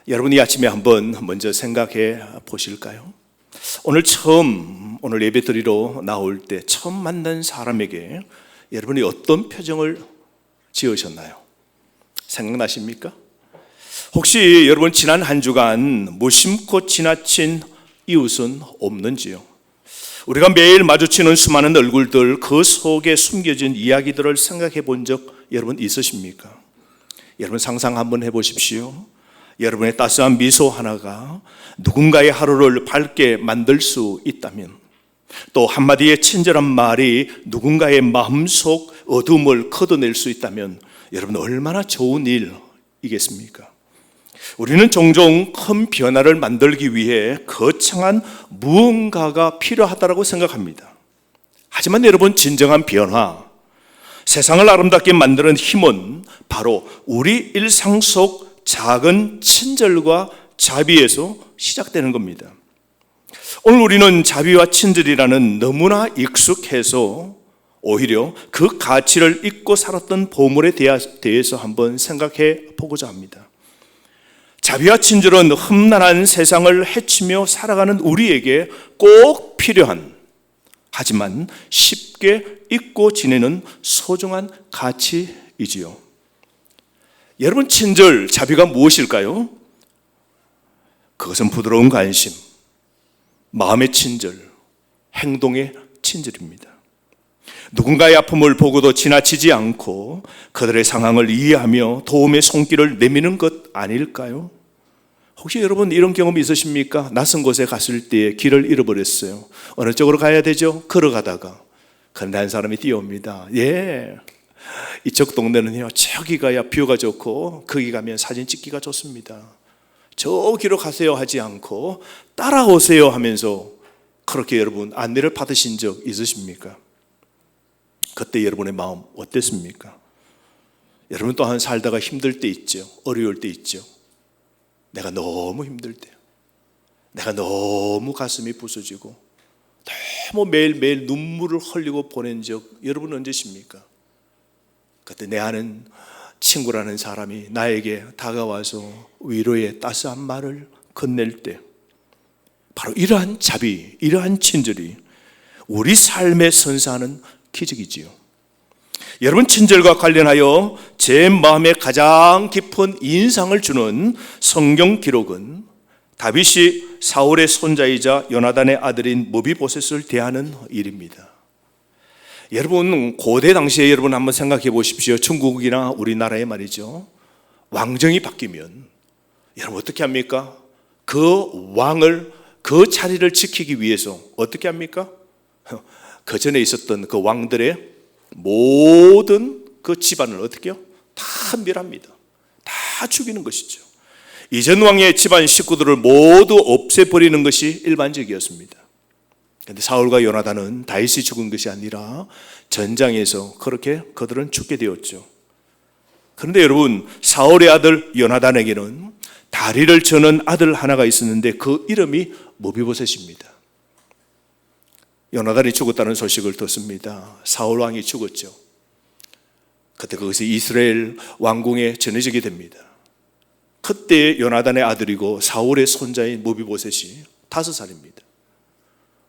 여러분 이 아침에 한번 먼저 생각해 보실까요? 오늘 예배 드리러 나올 때 처음 만난 사람에게 여러분이 어떤 표정을 지으셨나요? 생각나십니까? 혹시 여러분 지난 한 주간 무심코 지나친 이웃은 없는지요? 우리가 매일 마주치는 수많은 얼굴들, 그 속에 숨겨진 이야기들을 생각해 본 적 여러분 있으십니까? 여러분 상상 한번 해보십시오. 여러분의 따스한 미소 하나가 누군가의 하루를 밝게 만들 수 있다면, 또 한마디의 친절한 말이 누군가의 마음속 어둠을 걷어낼 수 있다면 여러분 얼마나 좋은 일이겠습니까? 우리는 종종 큰 변화를 만들기 위해 거창한 무언가가 필요하다고 생각합니다. 하지만 여러분, 진정한 변화, 세상을 아름답게 만드는 힘은 바로 우리 일상 속 작은 친절과 자비에서 시작되는 겁니다. 오늘 우리는 자비와 친절이라는 너무나 익숙해서 오히려 그 가치를 잊고 살았던 보물에 대해서 한번 생각해 보고자 합니다. 자비와 친절은 험난한 세상을 헤치며 살아가는 우리에게 꼭 필요한, 하지만 쉽게 잊고 지내는 소중한 가치이지요. 여러분, 친절, 자비가 무엇일까요? 그것은 부드러운 관심, 마음의 친절, 행동의 친절입니다. 누군가의 아픔을 보고도 지나치지 않고 그들의 상황을 이해하며 도움의 손길을 내미는 것 아닐까요? 혹시 여러분 이런 경험 있으십니까? 낯선 곳에 갔을 때 길을 잃어버렸어요. 어느 쪽으로 가야 되죠? 걸어가다가 그런데 한 사람이 뛰어옵니다. 이쪽 동네는요, 저기 가야 뷰가 좋고 거기 가면 사진 찍기가 좋습니다. 저기로 가세요 하지 않고 따라오세요 하면서 그렇게 여러분 안내를 받으신 적 있으십니까? 그때 여러분의 마음 어땠습니까? 여러분 또한 살다가 힘들 때 있죠. 어려울 때 있죠. 내가 너무 힘들 때요. 내가 너무 가슴이 부서지고 너무 매일매일 눈물을 흘리고 보낸 적 여러분 언제십니까? 그때 내 아는 친구라는 사람이 나에게 다가와서 위로의 따스한 말을 건넬 때, 바로 이러한 자비, 이러한 친절이 우리 삶에 선사하는 기적이지요. 여러분, 친절과 관련하여 제 마음에 가장 깊은 인상을 주는 성경 기록은 다윗이 사울의 손자이자 요나단의 아들인 무비보셋을 대하는 일입니다. 여러분, 고대 당시에 여러분 한번 생각해 보십시오. 중국이나 우리나라에 말이죠, 왕정이 바뀌면 여러분 어떻게 합니까? 그 왕을, 그 자리를 지키기 위해서 어떻게 합니까? 그 전에 있었던 그 왕들의 모든 그 집안을 어떻게 해요? 다 멸합니다. 다 죽이는 것이죠. 이전 왕의 집안 식구들을 모두 없애버리는 것이 일반적이었습니다. 그런데 사울과 요나단은 다윗이 죽은 것이 아니라 전장에서 그렇게 그들은 죽게 되었죠. 그런데 여러분, 사울의 아들 요나단에게는 다리를 저는 아들 하나가 있었는데 그 이름이 무비보셋입니다. 요나단이 죽었다는 소식을 듣습니다. 사울 왕이 죽었죠. 그때 그것이 이스라엘 왕궁에 전해지게 됩니다. 그때 요나단의 아들이고 사울의 손자인 무비보셋이 5살입니다.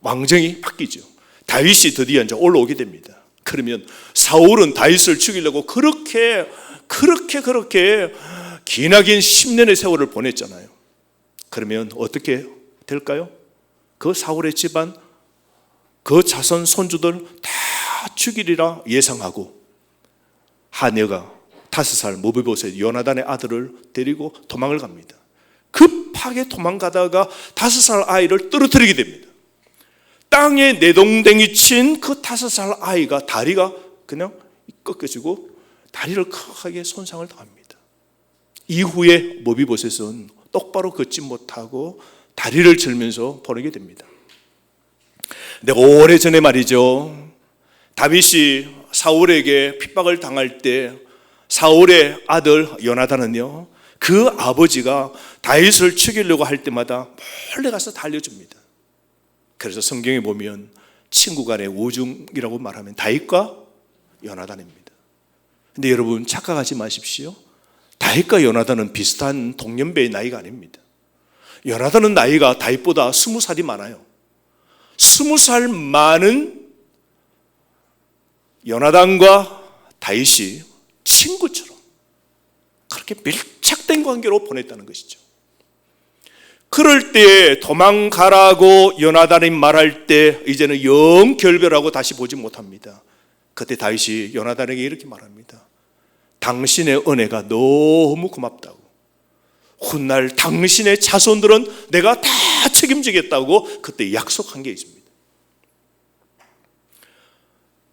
왕정이 바뀌죠. 다윗이 드디어 이제 올라오게 됩니다. 그러면 사울은 다윗을 죽이려고 그렇게 기나긴 10년의 세월을 보냈잖아요. 그러면 어떻게 될까요? 그 사울의 집안, 그 자손 손주들 다 죽이리라 예상하고 하녀가 5살 무비보셋 요나단의 아들을 데리고 도망을 갑니다. 급하게 도망가다가 5살 아이를 떨어뜨리게 됩니다. 땅에 내동댕이 친 그 5살 아이가 다리가 그냥 꺾여지고 다리를 크게 손상을 당합니다. 이후에 무비보셋은 똑바로 걷지 못하고 다리를 절면서 보내게 됩니다. 근데 오래전에 말이죠, 다윗이 사울에게 핍박을 당할 때 사울의 아들 요나단은요, 그 아버지가 다윗을 죽이려고 할 때마다 몰래 가서 달려줍니다. 그래서 성경에 보면 친구 간의 우중이라고 말하면 다윗과 요나단입니다. 근데 여러분 착각하지 마십시오. 다윗과 요나단은 비슷한 동년배의 나이가 아닙니다. 요나단은 나이가 다윗보다 20살이 많아요. 20살 많은 요나단과 다윗이 친구처럼 그렇게 밀착된 관계로 보냈다는 것이죠. 그럴 때 도망가라고 요나단이 말할 때 이제는 영 결별하고 다시 보지 못합니다. 그때 다윗이 요나단에게 이렇게 말합니다. 당신의 은혜가 너무 고맙다고. 훗날 당신의 자손들은 내가 다 책임지겠다고 그때 약속한 게 있습니다.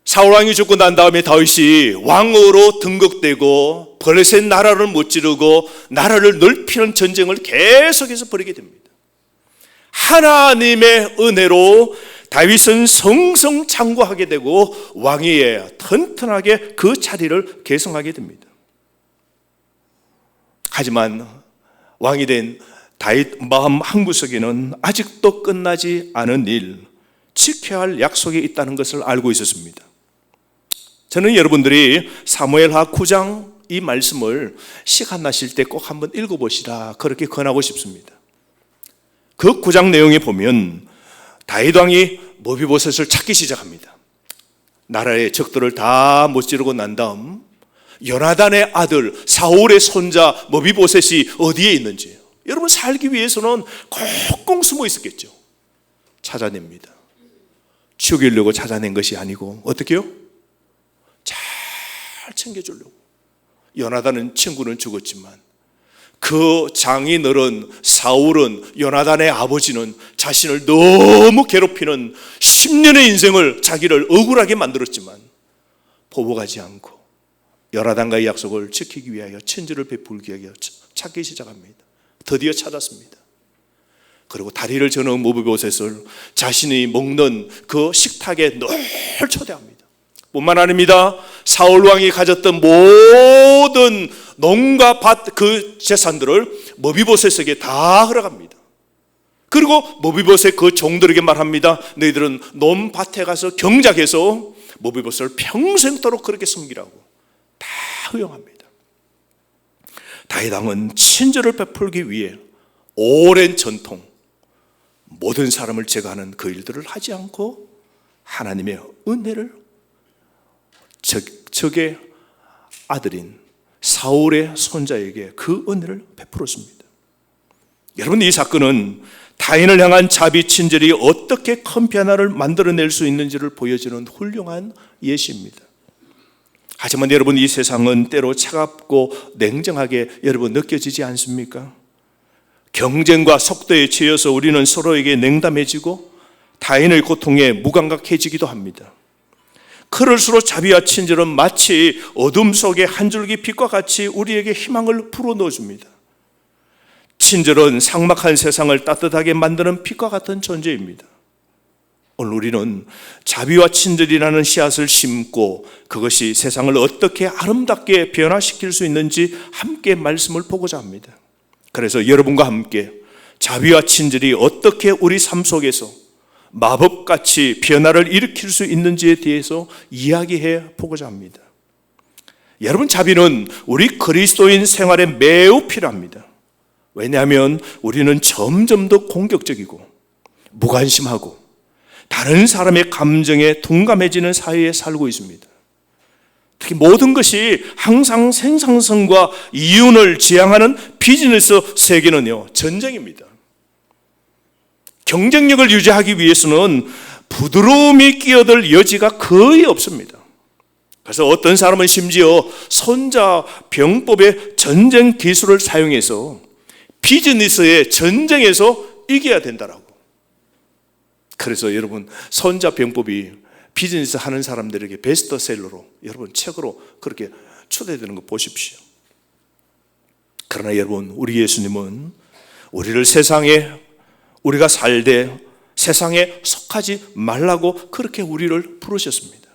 사울왕이 죽고 난 다음에 다윗이 왕으로 등극되고 블레셋 나라를 무찌르고 나라를 넓히는 전쟁을 계속해서 벌이게 됩니다. 하나님의 은혜로 다윗은 성성장구하게 되고 왕위에 튼튼하게 그 자리를 계승하게 됩니다. 하지만 왕이 된 다윗 마음 한구석에는 아직도 끝나지 않은 일, 지켜야 할 약속이 있다는 것을 알고 있었습니다. 저는 여러분들이 사무엘하 9장 이 말씀을 시간 나실 때 꼭 한번 읽어보시라 그렇게 권하고 싶습니다. 그 9장 내용에 보면 다윗 왕이 모비보셋을 찾기 시작합니다. 나라의 적들을 다 무찌르고 난 다음 요나단의 아들 사울의 손자 모비보셋이 어디에 있는지 여러분 살기 위해서는 꽁꽁 숨어 있었겠죠. 찾아냅니다. 죽이려고 찾아낸 것이 아니고 어떻게요? 잘 챙겨주려고. 요나단은 친구는 죽었지만 그 장인어른 사울은 요나단의 아버지는 자신을 너무 괴롭히는 10년의 인생을 자기를 억울하게 만들었지만 보복하지 않고 요나단과의 약속을 지키기 위하여 친절을 베풀기 위하여 찾기 시작합니다. 드디어 찾았습니다. 그리고 다리를 저는 모비보셋을 자신이 먹는 그 식탁에 늘 초대합니다. 뿐만 아닙니다. 사울 왕이 가졌던 모든 농가 밭 그 재산들을 모비보셋에게 다 허락합니다. 그리고 모비보셋 그 종들에게 말합니다. 너희들은 논밭에 가서 경작해서 모비보셋을 평생도록 그렇게 섬기라고 다 허용합니다. 다윗 왕은 친절을 베풀기 위해 오랜 전통, 모든 사람을 제거하는 그 일들을 하지 않고 하나님의 은혜를 적의 아들인 사울의 손자에게 그 은혜를 베풀었습니다. 여러분, 이 사건은 타인을 향한 자비 친절이 어떻게 큰 변화를 만들어낼 수 있는지를 보여주는 훌륭한 예시입니다. 하지만 여러분, 이 세상은 때로 차갑고 냉정하게 여러분 느껴지지 않습니까? 경쟁과 속도에 치여서 우리는 서로에게 냉담해지고 타인의 고통에 무감각해지기도 합니다. 그럴수록 자비와 친절은 마치 어둠 속에 한 줄기 빛과 같이 우리에게 희망을 불어넣어줍니다. 친절은 삭막한 세상을 따뜻하게 만드는 빛과 같은 존재입니다. 오늘 우리는 자비와 친절이라는 씨앗을 심고 그것이 세상을 어떻게 아름답게 변화시킬 수 있는지 함께 말씀을 보고자 합니다. 그래서 여러분과 함께 자비와 친절이 어떻게 우리 삶 속에서 마법같이 변화를 일으킬 수 있는지에 대해서 이야기해 보고자 합니다. 여러분, 자비는 우리 그리스도인 생활에 매우 필요합니다. 왜냐하면 우리는 점점 더 공격적이고 무관심하고 다른 사람의 감정에 둔감해지는 사회에 살고 있습니다. 특히 모든 것이 항상 생산성과 이윤을 지향하는 비즈니스 세계는요, 전쟁입니다. 경쟁력을 유지하기 위해서는 부드러움이 끼어들 여지가 거의 없습니다. 그래서 어떤 사람은 심지어 손자병법의 전쟁 기술을 사용해서 비즈니스의 전쟁에서 이겨야 된다라고. 그래서 여러분, 손자병법이 비즈니스 하는 사람들에게 베스트셀러로 여러분 책으로 그렇게 초대되는 거 보십시오. 그러나 여러분, 우리 예수님은 우리를 우리가 살되 세상에 속하지 말라고 그렇게 우리를 부르셨습니다.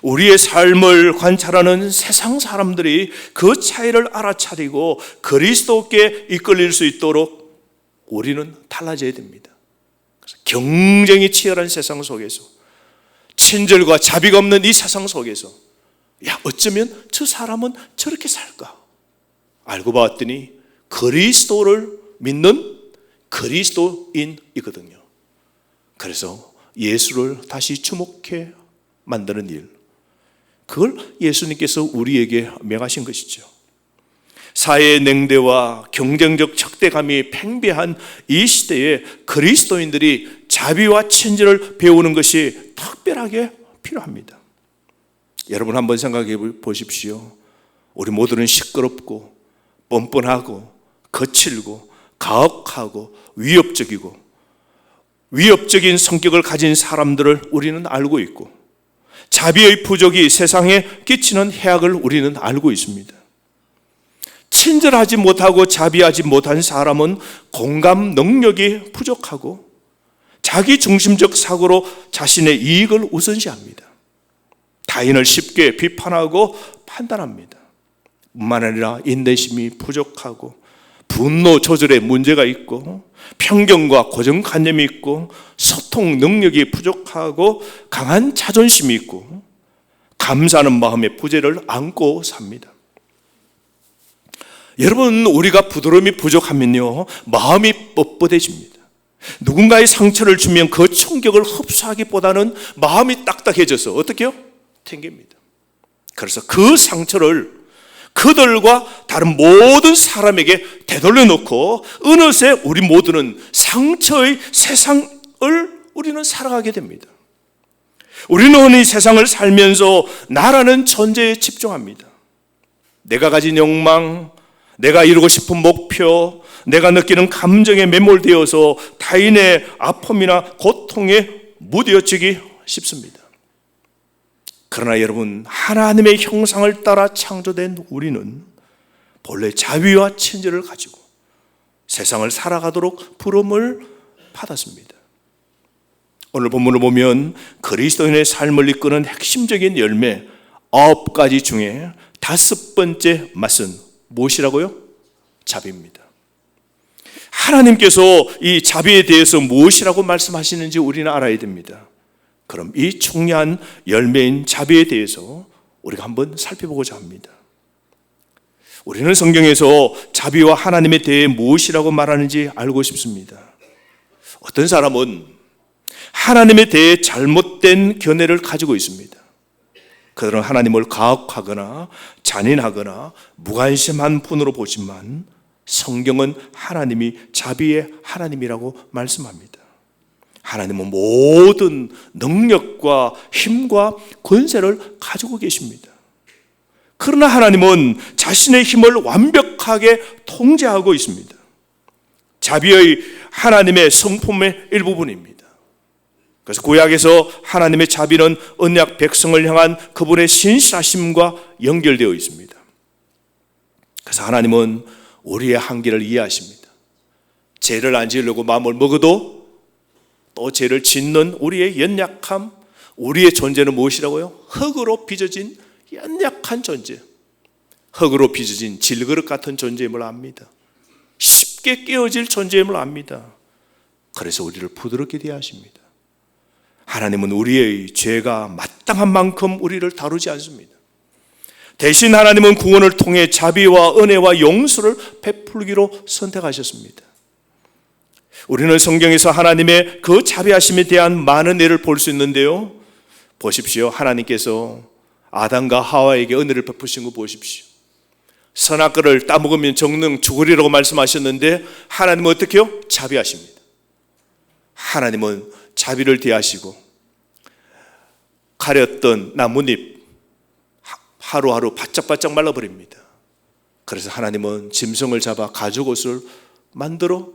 우리의 삶을 관찰하는 세상 사람들이 그 차이를 알아차리고 그리스도께 이끌릴 수 있도록 우리는 달라져야 됩니다. 그래서 경쟁이 치열한 세상 속에서, 친절과 자비가 없는 이 세상 속에서, 어쩌면 저 사람은 저렇게 살까? 알고 봤더니 그리스도를 믿는 그리스도인이거든요. 그래서 예수를 다시 주목해 만드는 일, 그걸 예수님께서 우리에게 명하신 것이죠. 사회의 냉대와 경쟁적 적대감이 팽배한 이 시대에 그리스도인들이 자비와 친절을 배우는 것이 특별하게 필요합니다. 여러분 한번 생각해 보십시오. 우리 모두는 시끄럽고 뻔뻔하고 거칠고 가혹하고 위협적인 성격을 가진 사람들을 우리는 알고 있고, 자비의 부족이 세상에 끼치는 해악을 우리는 알고 있습니다. 친절하지 못하고 자비하지 못한 사람은 공감 능력이 부족하고 자기 중심적 사고로 자신의 이익을 우선시합니다. 타인을 쉽게 비판하고 판단합니다. 뿐만 아니라 인내심이 부족하고 분노 조절에 문제가 있고 편견과 고정관념이 있고 소통 능력이 부족하고 강한 자존심이 있고 감사하는 마음의 부재를 안고 삽니다. 여러분, 우리가 부드러움이 부족하면요, 마음이 뻣뻣해집니다. 누군가의 상처를 주면 그 충격을 흡수하기보다는 마음이 딱딱해져서 어떻게 해요? 튕깁니다. 그래서 그 상처를 그들과 다른 모든 사람에게 되돌려 놓고 어느새 우리 모두는 상처의 세상을 우리는 살아가게 됩니다. 우리는 흔히 세상을 살면서 나라는 존재에 집중합니다. 내가 가진 욕망, 내가 이루고 싶은 목표, 내가 느끼는 감정에 매몰되어서 타인의 아픔이나 고통에 무뎌지기 쉽습니다. 그러나 여러분, 하나님의 형상을 따라 창조된 우리는 본래 자비와 친절을 가지고 세상을 살아가도록 부름을 받았습니다. 오늘 본문을 보면 그리스도인의 삶을 이끄는 핵심적인 열매 9가지 중에 5번째 맛은 무엇이라고요? 자비입니다. 하나님께서 이 자비에 대해서 무엇이라고 말씀하시는지 우리는 알아야 됩니다. 그럼 이 중요한 열매인 자비에 대해서 우리가 한번 살펴보고자 합니다. 우리는 성경에서 자비와 하나님에 대해 무엇이라고 말하는지 알고 싶습니다. 어떤 사람은 하나님에 대해 잘못된 견해를 가지고 있습니다. 그들은 하나님을 가혹하거나 잔인하거나 무관심한 분으로 보지만 성경은 하나님이 자비의 하나님이라고 말씀합니다. 하나님은 모든 능력과 힘과 권세를 가지고 계십니다. 그러나 하나님은 자신의 힘을 완벽하게 통제하고 있습니다. 자비의 하나님의 성품의 일부분입니다. 그래서 구약에서 하나님의 자비는 언약 백성을 향한 그분의 신실하심과 연결되어 있습니다. 그래서 하나님은 우리의 한계를 이해하십니다. 죄를 안 지으려고 마음을 먹어도 또 죄를 짓는 우리의 연약함, 우리의 존재는 무엇이라고요? 흙으로 빚어진 연약한 존재, 흙으로 빚어진 질그릇 같은 존재임을 압니다. 쉽게 깨어질 존재임을 압니다. 그래서 우리를 부드럽게 대하십니다. 하나님은 우리의 죄가 마땅한 만큼 우리를 다루지 않습니다. 대신 하나님은 구원을 통해 자비와 은혜와 용서를 베풀기로 선택하셨습니다. 우리는 성경에서 하나님의 그 자비하심에 대한 많은 예를 볼 수 있는데요, 보십시오. 하나님께서 아담과 하와에게 은혜를 베푸신 거 보십시오. 선악과를 따먹으면 정령 죽으리라고 말씀하셨는데 하나님은 어떻게 해요? 자비하십니다. 하나님은 자비를 대하시고 가렸던 나뭇잎 하루하루 바짝바짝 말라버립니다. 그래서 하나님은 짐승을 잡아 가죽옷을 만들어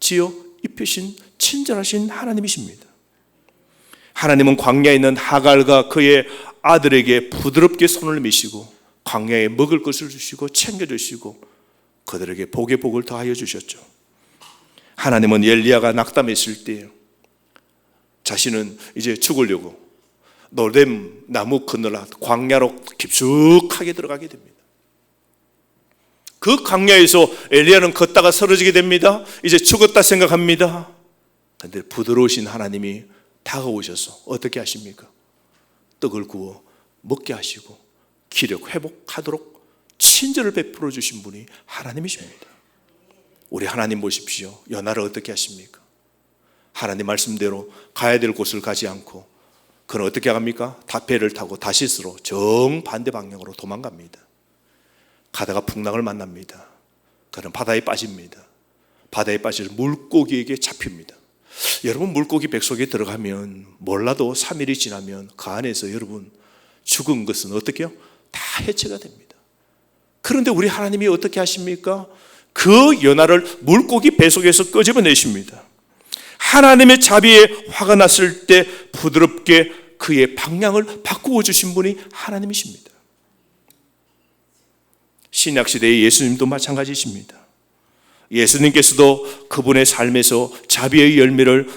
지어 입히신 친절하신 하나님이십니다. 하나님은 광야에 있는 하갈과 그의 아들에게 부드럽게 손을 미시고 광야에 먹을 것을 주시고 챙겨주시고 그들에게 복의 복을 더하여 주셨죠. 하나님은 엘리야가 낙담했을 때 자신은 이제 죽으려고 노뎀 나무 그늘라 광야로 깊숙하게 들어가게 됩니다. 그 광야에서 엘리야는 걷다가 쓰러지게 됩니다. 이제 죽었다 생각합니다. 그런데 부드러우신 하나님이 다가오셔서 어떻게 하십니까? 떡을 구워 먹게 하시고 기력 회복하도록 친절을 베풀어 주신 분이 하나님이십니다. 우리 하나님 보십시오. 연하를 어떻게 하십니까? 하나님 말씀대로 가야 될 곳을 가지 않고 그는 어떻게 합니까? 배를 타고 다시스로 정반대 방향으로 도망갑니다. 가다가 풍랑을 만납니다. 그는 바다에 빠집니다. 바다에 빠져서 물고기에게 잡힙니다. 여러분, 물고기 뱃속에 들어가면 몰라도 3일이 지나면 그 안에서 여러분 죽은 것은 어떻게 해요? 다 해체가 됩니다. 그런데 우리 하나님이 어떻게 하십니까? 그 연하를 물고기 뱃속에서 끄집어내십니다. 하나님의 자비에 화가 났을 때 부드럽게 그의 방향을 바꾸어 주신 분이 하나님이십니다. 신약시대의 예수님도 마찬가지십니다. 예수님께서도 그분의 삶에서 자비의 열매를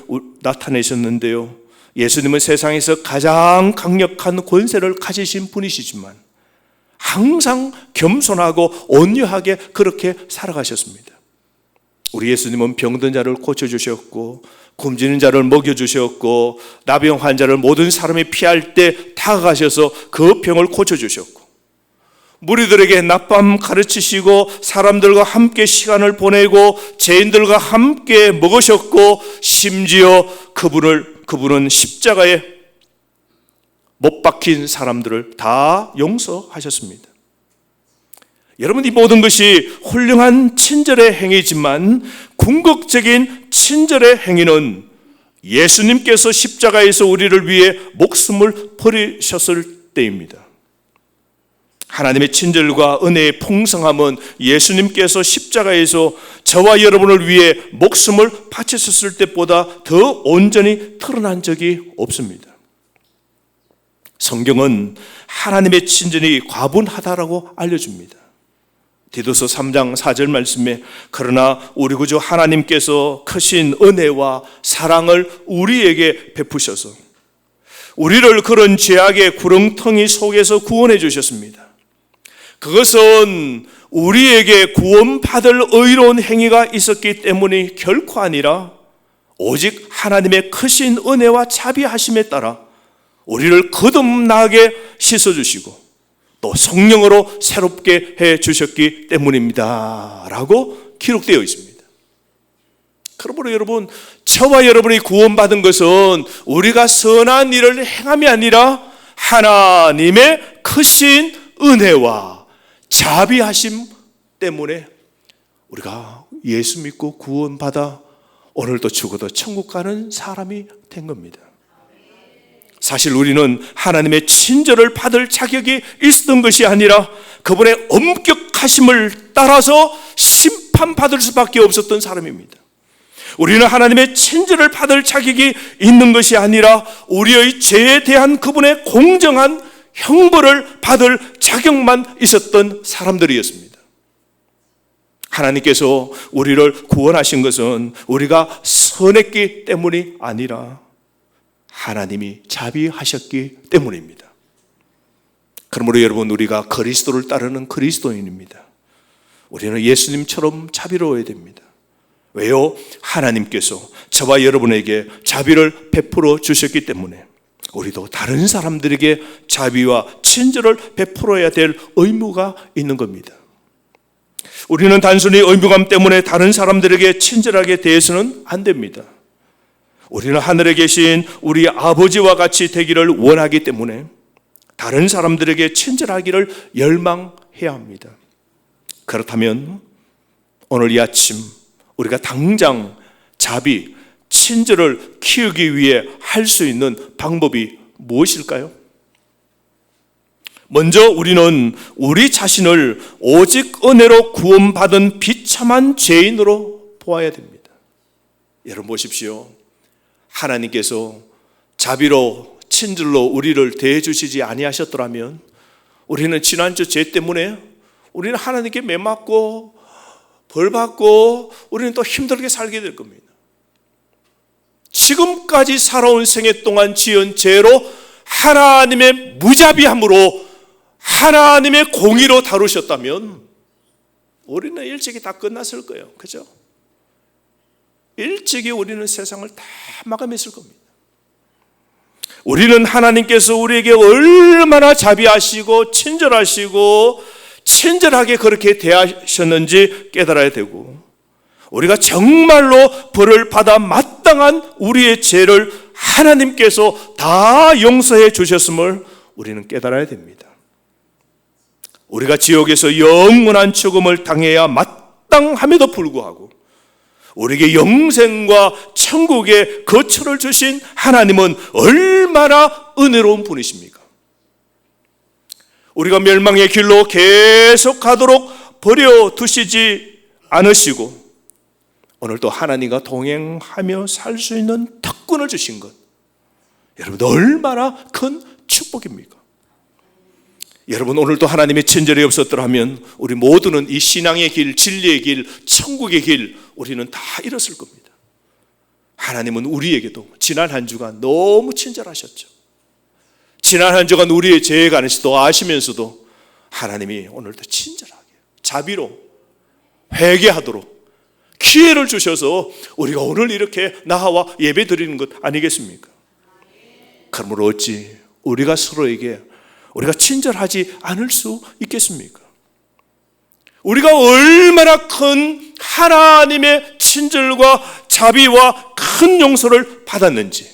나타내셨는데요, 예수님은 세상에서 가장 강력한 권세를 가지신 분이시지만 항상 겸손하고 온유하게 그렇게 살아가셨습니다. 우리 예수님은 병든 자를 고쳐주셨고 굶주린 자를 먹여주셨고 나병 환자를 모든 사람이 피할 때 다가가셔서 그 병을 고쳐주셨고 무리들에게 낮밤 가르치시고 사람들과 함께 시간을 보내고 죄인들과 함께 먹으셨고 심지어 그분은 십자가에 못 박힌 사람들을 다 용서하셨습니다. 여러분, 이 모든 것이 훌륭한 친절의 행위지만 궁극적인 친절의 행위는 예수님께서 십자가에서 우리를 위해 목숨을 버리셨을 때입니다. 하나님의 친절과 은혜의 풍성함은 예수님께서 십자가에서 저와 여러분을 위해 목숨을 바치셨을 때보다 더 온전히 드러난 적이 없습니다. 성경은 하나님의 친절이 과분하다라고 알려줍니다. 디도서 3장 4절 말씀에 그러나 우리 구주 하나님께서 크신 은혜와 사랑을 우리에게 베푸셔서 우리를 그런 죄악의 구렁텅이 속에서 구원해 주셨습니다. 그것은 우리에게 구원받을 의로운 행위가 있었기 때문이 결코 아니라 오직 하나님의 크신 은혜와 자비하심에 따라 우리를 거듭나게 씻어주시고 또 성령으로 새롭게 해주셨기 때문입니다 라고 기록되어 있습니다. 그러므로 여러분, 저와 여러분이 구원받은 것은 우리가 선한 일을 행함이 아니라 하나님의 크신 은혜와 자비하심 때문에 우리가 예수 믿고 구원받아 오늘도 죽어도 천국 가는 사람이 된 겁니다. 사실 우리는 하나님의 친절을 받을 자격이 있었던 것이 아니라 그분의 엄격하심을 따라서 심판받을 수밖에 없었던 사람입니다. 우리는 하나님의 친절을 받을 자격이 있는 것이 아니라 우리의 죄에 대한 그분의 공정한 형벌을 받을 자격만 있었던 사람들이었습니다. 하나님께서 우리를 구원하신 것은 우리가 선했기 때문이 아니라 하나님이 자비하셨기 때문입니다. 그러므로 여러분, 우리가 그리스도를 따르는 그리스도인입니다. 우리는 예수님처럼 자비로워야 됩니다. 왜요? 하나님께서 저와 여러분에게 자비를 베풀어 주셨기 때문에 우리도 다른 사람들에게 자비와 친절을 베풀어야 될 의무가 있는 겁니다. 우리는 단순히 의무감 때문에 다른 사람들에게 친절하게 대해서는 안 됩니다. 우리는 하늘에 계신 우리 아버지와 같이 되기를 원하기 때문에 다른 사람들에게 친절하기를 열망해야 합니다. 그렇다면 오늘 이 아침 우리가 당장 자비, 친절을 키우기 위해 할 수 있는 방법이 무엇일까요? 먼저 우리는 우리 자신을 오직 은혜로 구원받은 비참한 죄인으로 보아야 됩니다. 여러분 보십시오. 하나님께서 자비로 친절로 우리를 대해주시지 아니하셨더라면 우리는 지난주 죄 때문에 우리는 하나님께 매맞고 벌받고 우리는 또 힘들게 살게 될 겁니다. 지금까지 살아온 생애 동안 지은 죄로 하나님의 무자비함으로 하나님의 공의로 다루셨다면 우리는 일찍이 다 끝났을 거예요. 그죠? 일찍이 우리는 세상을 다 마감했을 겁니다. 우리는 하나님께서 우리에게 얼마나 자비하시고 친절하시고 친절하게 그렇게 대하셨는지 깨달아야 되고, 우리가 정말로 벌을 받아 마땅한 우리의 죄를 하나님께서 다 용서해 주셨음을 우리는 깨달아야 됩니다. 우리가 지옥에서 영원한 죽음을 당해야 마땅함에도 불구하고 우리에게 영생과 천국의 거처를 주신 하나님은 얼마나 은혜로운 분이십니까? 우리가 멸망의 길로 계속 가도록 버려두시지 않으시고 오늘도 하나님과 동행하며 살 수 있는 특권을 주신 것, 여러분 얼마나 큰 축복입니까? 여러분 오늘도 하나님의 친절이 없었더라면 우리 모두는 이 신앙의 길, 진리의 길, 천국의 길 우리는 다 잃었을 겁니다. 하나님은 우리에게도 지난 한 주간 너무 친절하셨죠. 지난 한 주간 우리의 죄에 관해서도 아시면서도 하나님이 오늘도 친절하게 자비로 회개하도록 기회를 주셔서 우리가 오늘 이렇게 나와 예배 드리는 것 아니겠습니까? 그러므로 어찌 우리가 서로에게 우리가 친절하지 않을 수 있겠습니까? 우리가 얼마나 큰 하나님의 친절과 자비와 큰 용서를 받았는지,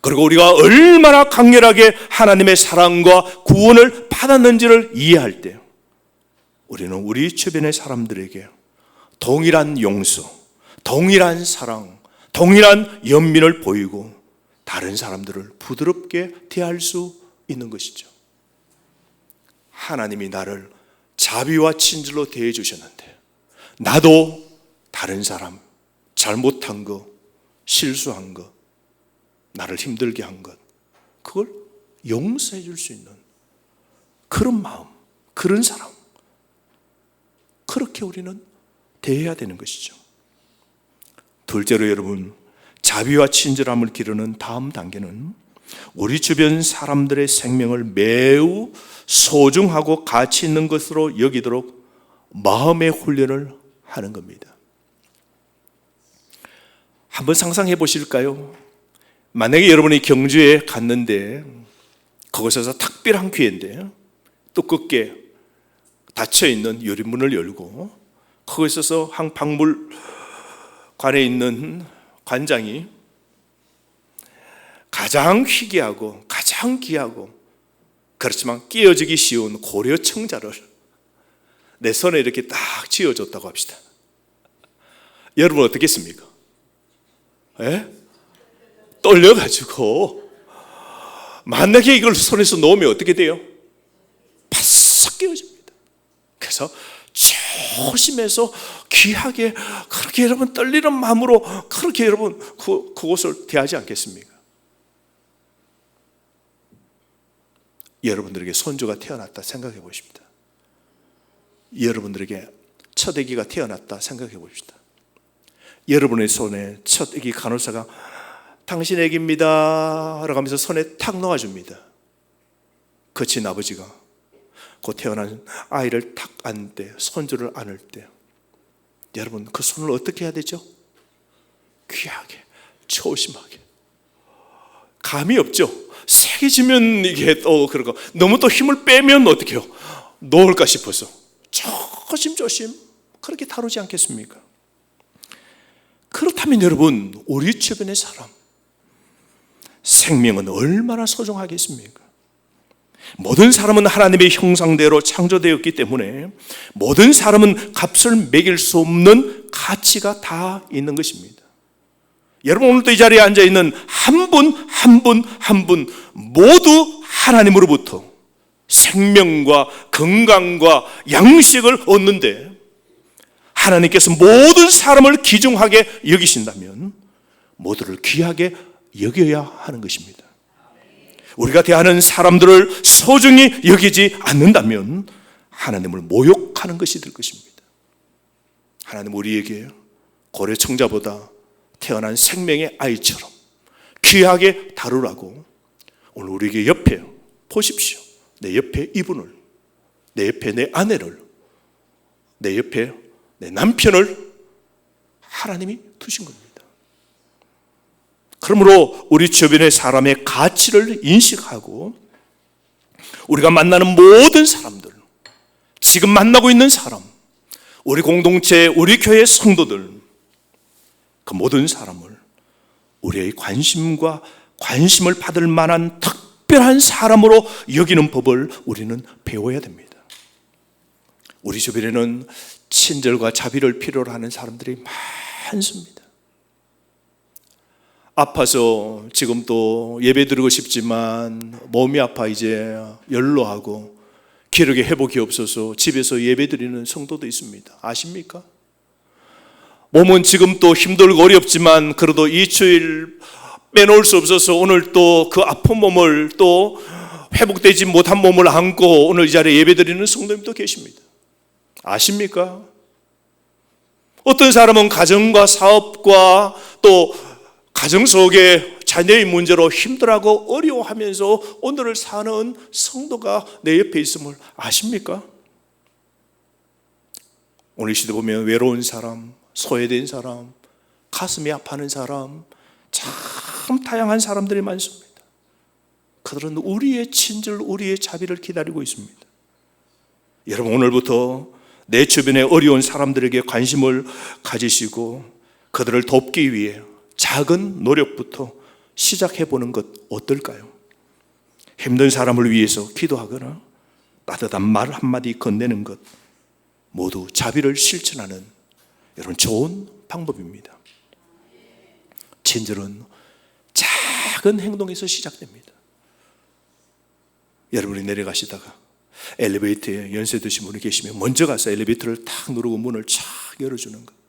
그리고 우리가 얼마나 강렬하게 하나님의 사랑과 구원을 받았는지를 이해할 때 우리는 우리 주변의 사람들에게 동일한 용서, 동일한 사랑, 동일한 연민을 보이고 다른 사람들을 부드럽게 대할 수 있는 것이죠. 하나님이 나를 자비와 친절로 대해 주셨는데 나도 다른 사람 잘못한 거, 실수한 거, 나를 힘들게 한 것, 그걸 용서해 줄 수 있는 그런 마음, 그런 사람, 그렇게 우리는 대해야 되는 것이죠. 둘째로 여러분, 자비와 친절함을 기르는 다음 단계는 우리 주변 사람들의 생명을 매우 소중하고 가치 있는 것으로 여기도록 마음의 훈련을 하는 겁니다. 한번 상상해 보실까요? 만약에 여러분이 경주에 갔는데 그곳에서 특별한 기회인데 두껍게 닫혀있는 유리문을 열고 거기서 한 박물관에 있는 관장이 가장 희귀하고 가장 귀하고 그렇지만 끼어지기 쉬운 고려 청자를 내 손에 이렇게 딱 쥐어줬다고 합시다. 여러분 어떻겠습니까? 예? 떨려가지고 만약에 이걸 손에서 놓으면 어떻게 돼요? 바싹 끼어집니다. 그래서 조심해서 귀하게 그렇게 여러분 떨리는 마음으로 그렇게 여러분 그곳을 대하지 않겠습니까? 여러분들에게 손주가 태어났다 생각해 보십시다. 여러분들에게 첫 아기가 태어났다 생각해 봅시다. 여러분의 손에 첫 아기 간호사가 당신 아기입니다 라고 하면서 손에 탁 놓아줍니다. 거친 아버지가 곧 태어난 아이를 탁 안을 때, 손주를 안을 때 여러분 그 손을 어떻게 해야 되죠? 귀하게, 조심하게. 감이 없죠? 세게 쥐면 이게 또 그러고 너무 또 힘을 빼면 어떻게 해요? 놓을까 싶어서 조심조심 그렇게 다루지 않겠습니까? 그렇다면 여러분 우리 주변의 사람 생명은 얼마나 소중하겠습니까? 모든 사람은 하나님의 형상대로 창조되었기 때문에 모든 사람은 값을 매길 수 없는 가치가 다 있는 것입니다. 여러분 오늘도 이 자리에 앉아있는 한 분 한 분 한 분 모두 하나님으로부터 생명과 건강과 양식을 얻는데 하나님께서 모든 사람을 귀중하게 여기신다면 모두를 귀하게 여겨야 하는 것입니다. 우리가 대하는 사람들을 소중히 여기지 않는다면 하나님을 모욕하는 것이 될 것입니다. 하나님 우리에게 고려 청자보다 태어난 생명의 아이처럼 귀하게 다루라고 오늘 우리에게 옆에 보십시오. 내 옆에 이분을, 내 옆에 내 아내를, 내 옆에 내 남편을 하나님이 두신 겁니다. 그러므로 우리 주변의 사람의 가치를 인식하고 우리가 만나는 모든 사람들, 지금 만나고 있는 사람, 우리 공동체, 우리 교회 성도들, 그 모든 사람을 우리의 관심을 받을 만한 특별한 사람으로 여기는 법을 우리는 배워야 됩니다. 우리 주변에는 친절과 자비를 필요로 하는 사람들이 많습니다. 아파서 지금 또 예배 드리고 싶지만 몸이 아파 이제 연로하고 기력의 회복이 없어서 집에서 예배 드리는 성도도 있습니다. 아십니까? 몸은 지금 또 힘들고 어렵지만 그래도 이 주일 빼놓을 수 없어서 오늘 또 그 아픈 몸을 또 회복되지 못한 몸을 안고 오늘 이 자리에 예배 드리는 성도님도 계십니다. 아십니까? 어떤 사람은 가정과 사업과 또 가정 속에 자녀의 문제로 힘들어하고 어려워하면서 오늘을 사는 성도가 내 옆에 있음을 아십니까? 오늘 시대 보면 외로운 사람, 소외된 사람, 가슴이 아파하는 사람, 참 다양한 사람들이 많습니다. 그들은 우리의 친절, 우리의 자비를 기다리고 있습니다. 여러분, 오늘부터 내 주변에 어려운 사람들에게 관심을 가지시고 그들을 돕기 위해 작은 노력부터 시작해보는 것 어떨까요? 힘든 사람을 위해서 기도하거나 따뜻한 말 한마디 건네는 것 모두 자비를 실천하는 여러분 좋은 방법입니다. 친절은 작은 행동에서 시작됩니다. 여러분이 내려가시다가 엘리베이터에 연세 드신 분이 계시면 먼저 가서 엘리베이터를 탁 누르고 문을 착 열어주는 것.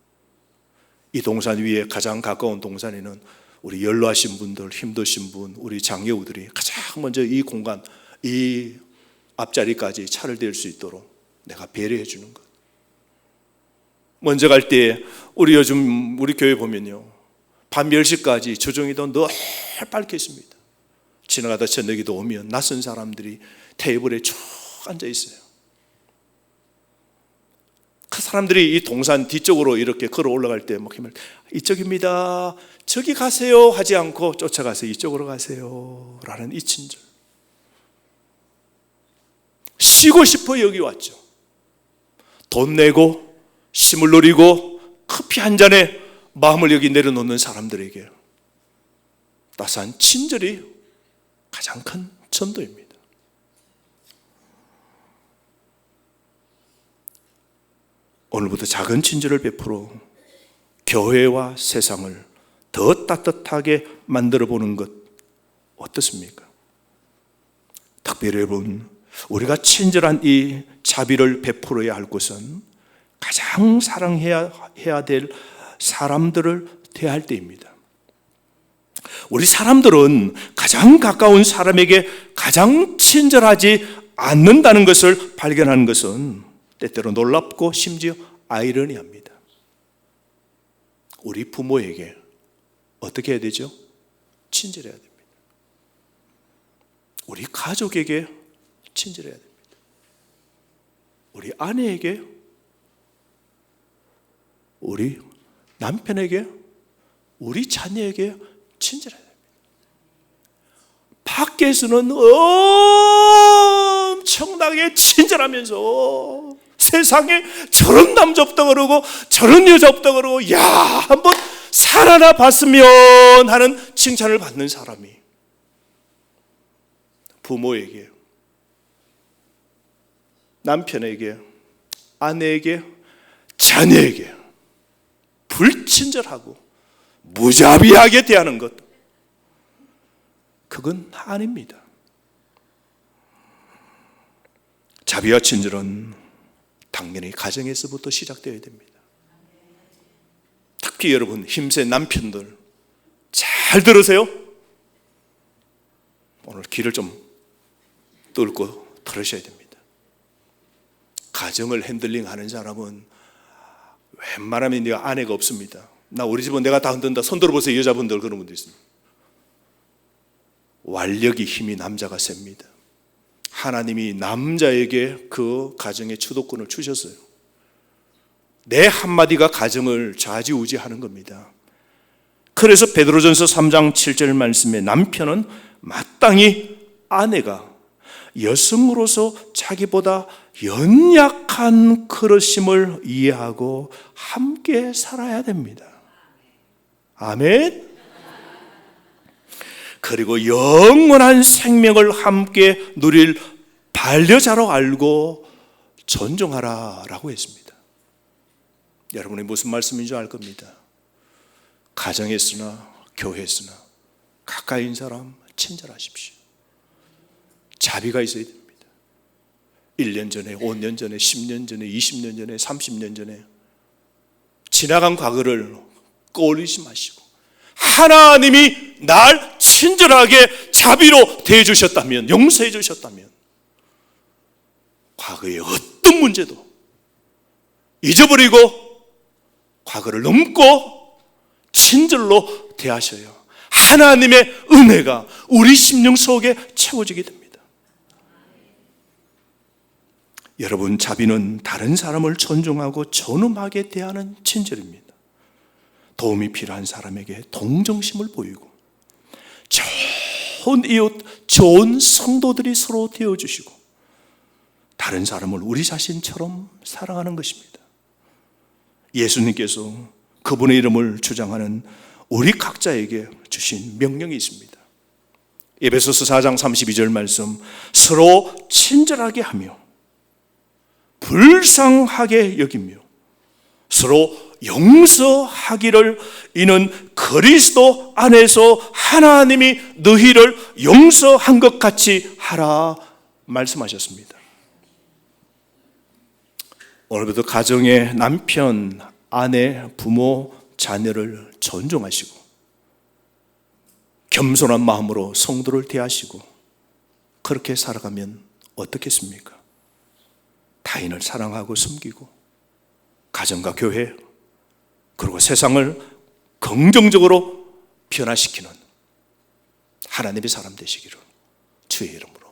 이 동산 위에 가장 가까운 동산에는 우리 연로하신 분들, 힘드신 분, 우리 장애우들이 가장 먼저 이 공간, 이 앞자리까지 차를 댈 수 있도록 내가 배려해 주는 것. 먼저 갈 때 요즘 우리 교회 보면요, 밤 10시까지 조정이도 늘 밝혀 있습니다. 지나가다 저녁에도 오면 낯선 사람들이 테이블에 쭉 앉아 있어요. 그 사람들이 이 동산 뒤쪽으로 이렇게 걸어 올라갈 때 막 힘을 이쪽입니다, 저기 가세요 하지 않고 쫓아가서 이쪽으로 가세요 라는 이 친절. 쉬고 싶어 여기 왔죠. 돈 내고 심을 누리고 커피 한 잔에 마음을 여기 내려놓는 사람들에게 따스한 친절이 가장 큰 전도입니다. 오늘부터 작은 친절을 베풀어 교회와 세상을 더 따뜻하게 만들어 보는 것 어떻습니까? 특별히 여러분, 우리가 친절한 이 자비를 베풀어야 할 곳은 가장 사랑해야 될 사람들을 대할 때입니다. 우리 사람들은 가장 가까운 사람에게 가장 친절하지 않는다는 것을 발견하는 것은 때때로 놀랍고 심지어 아이러니합니다. 우리 부모에게 어떻게 해야 되죠? 친절해야 됩니다. 우리 가족에게 친절해야 됩니다. 우리 아내에게, 우리 남편에게, 우리 자녀에게 친절해야 됩니다. 밖에서는 엄청나게 친절하면서 세상에 저런 남자 없다 그러고 저런 여자 없다 그러고 야 한번 살아나 봤으면 하는 칭찬을 받는 사람이 부모에게, 남편에게, 아내에게, 자녀에게 불친절하고 무자비하게 대하는 것, 그건 아닙니다. 자비와 친절은 당연히 가정에서부터 시작되어야 됩니다. 특히 여러분 힘센 남편들 잘 들으세요. 오늘 귀를 좀 뚫고 들으셔야 됩니다. 가정을 핸들링하는 사람은 웬만하면 네가 아내가 없습니다. 나 우리 집은 내가 다 흔든다. 손 들어보세요. 여자분들 그런 분들 있습니다. 완력이 힘이 남자가 셉니다. 하나님이 남자에게 그 가정의 주도권을 주셨어요. 내 한마디가 가정을 좌지우지하는 겁니다. 그래서 베드로전서 3장 7절 말씀에 남편은 마땅히 아내가 여성으로서 자기보다 연약한 그릇임을 이해하고 함께 살아야 됩니다. 아멘. 그리고 영원한 생명을 함께 누릴 반려자로 알고 존중하라라고 했습니다. 여러분이 무슨 말씀인지 알 겁니다. 가정에서나 교회에서나 가까이 있는 사람 친절하십시오. 자비가 있어야 됩니다. 1년 전에, 5년 전에, 10년 전에, 20년 전에, 30년 전에 지나간 과거를 꺼올리지 마시고 하나님이 날 친절하게 자비로 대해주셨다면, 용서해 주셨다면 과거의 어떤 문제도 잊어버리고 과거를 넘고 친절로 대하셔요. 하나님의 은혜가 우리 심령 속에 채워지게 됩니다. 여러분, 자비는 다른 사람을 존중하고 존엄하게 대하는 친절입니다. 도움이 필요한 사람에게 동정심을 보이고 좋은 이웃, 좋은 성도들이 서로 되어주시고 다른 사람을 우리 자신처럼 사랑하는 것입니다. 예수님께서 그분의 이름을 주장하는 우리 각자에게 주신 명령이 있습니다. 에베소서 4장 32절 말씀, 서로 친절하게 하며 불쌍하게 여기며 서로 용서하기를, 이는 그리스도 안에서 하나님이 너희를 용서한 것 같이 하라 말씀하셨습니다. 오늘부터 가정의 남편, 아내, 부모, 자녀를 존중하시고 겸손한 마음으로 성도를 대하시고 그렇게 살아가면 어떻겠습니까? 타인을 사랑하고 섬기고 가정과 교회 그리고 세상을 긍정적으로 변화시키는 하나님의 사람 되시기를 주의 이름으로